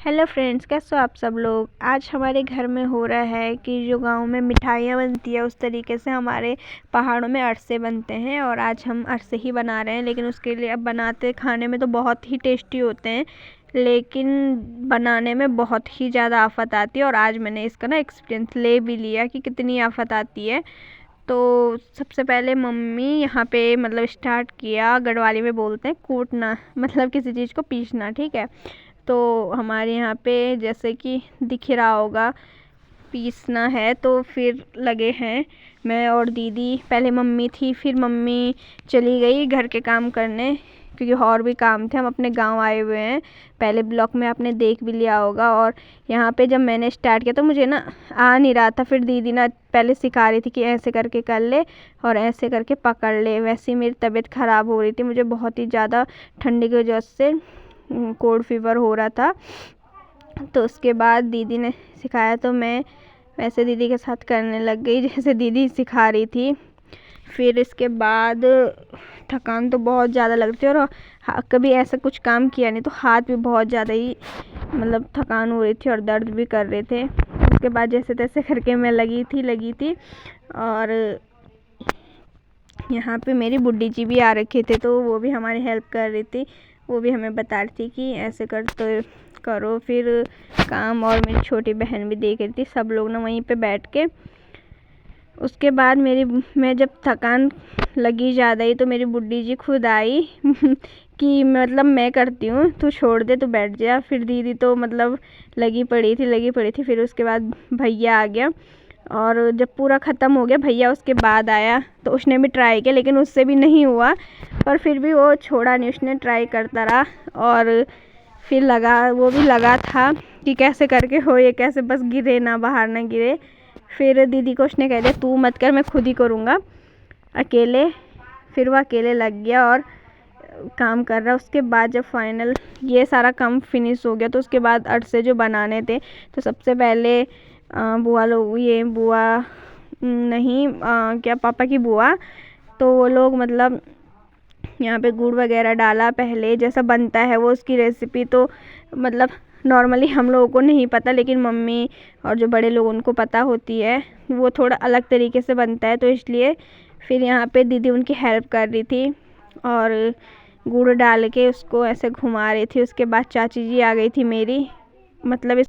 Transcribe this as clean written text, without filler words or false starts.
Hello friends, कैसे हो आप सब लोग। आज हमारे घर में हो रहा है कि जो गांव में मिठाइयाँ बनती है उस तरीके से हमारे पहाड़ों में अरसे बनते हैं। और आज हम अरसे ही बना रहे हैं, लेकिन उसके लिए अब बनाते खाने में तो बहुत ही टेस्टी होते हैं, लेकिन बनाने में बहुत ही ज़्यादा आफत आती है। और आज मैंने इसका ना एक्सपीरियंस ले भी लिया कि कितनी आफत आती है। तो सबसे पहले मम्मी यहाँ पे मतलब स्टार्ट किया, गढ़वाली में बोलते हैं कूटना, मतलब किसी चीज़ को पीसना, ठीक है। तो हमारे यहाँ पे जैसे कि दिख रहा होगा पीसना है, तो फिर लगे हैं मैं और दीदी। पहले मम्मी थी, फिर मम्मी चली गई घर के काम करने, क्योंकि और भी काम थे। हम अपने गांव आए हुए हैं, पहले ब्लॉग में आपने देख भी लिया होगा। और यहाँ पे जब मैंने स्टार्ट किया तो मुझे ना आ नहीं रहा था, फिर दीदी ना पहले सिखा रही थी कि ऐसे करके कर ले और ऐसे करके पकड़ ले। वैसे ही मेरी तबीयत ख़राब हो रही थी, मुझे बहुत ही ज़्यादा ठंडी की वजह से कोल्ड फीवर हो रहा था। तो उसके बाद दीदी ने सिखाया तो मैं वैसे दीदी के साथ करने लग गई जैसे दीदी सिखा रही थी। फिर इसके बाद थकान तो बहुत ज़्यादा लगती है, और कभी ऐसा कुछ काम किया नहीं तो हाथ भी बहुत ज़्यादा ही मतलब थकान हो रही थी और दर्द भी कर रहे थे। उसके बाद जैसे तैसे करके मैं लगी थी। और यहाँ पे मेरी बुड्ढी जी भी आ रखे थे, तो वो भी हमारी हेल्प कर रही थी। वो भी हमें बता रही थी कि ऐसे कर तो करो फिर काम। और मेरी छोटी बहन भी देख रही थी, सब लोग ना वहीं पे बैठ के। उसके बाद मैं जब थकान लगी ज़्यादा ही तो मेरी बुड्ढी जी खुद आई कि मतलब मैं करती हूँ, तू छोड़ दे, तू बैठ जा। फिर दीदी तो मतलब लगी पड़ी थी। फिर उसके बाद भैया आ गया, और जब पूरा ख़त्म हो गया भैया उसके बाद आया, तो उसने भी ट्राई किया, लेकिन उससे भी नहीं हुआ। पर फिर भी वो छोड़ा नहीं, उसने ट्राई करता रहा। और फिर वो भी लगा था कि कैसे करके हो ये, कैसे बस गिरे ना, बाहर ना गिरे। फिर दीदी को उसने कह दिया तू मत कर, मैं खुद ही करूँगा अकेले। फिर वो अकेले लग गया और काम कर रहा। उसके बाद जब फाइनल ये सारा काम फिनिश हो गया, तो उसके बाद अरसे जो बनाने थे, तो सबसे पहले बुआ लोग, ये बुआ नहीं क्या पापा की बुआ, तो वो लोग मतलब यहाँ पे गुड़ वगैरह डाला पहले, जैसा बनता है वो उसकी रेसिपी तो मतलब नॉर्मली हम लोगों को नहीं पता, लेकिन मम्मी और जो बड़े लोग उनको पता होती है। वो थोड़ा अलग तरीके से बनता है, तो इसलिए फिर यहाँ पे दीदी उनकी हेल्प कर रही थी और गुड़ डाल के उसको ऐसे घुमा रही थी। उसके बाद चाची जी आ गई थी मेरी, मतलब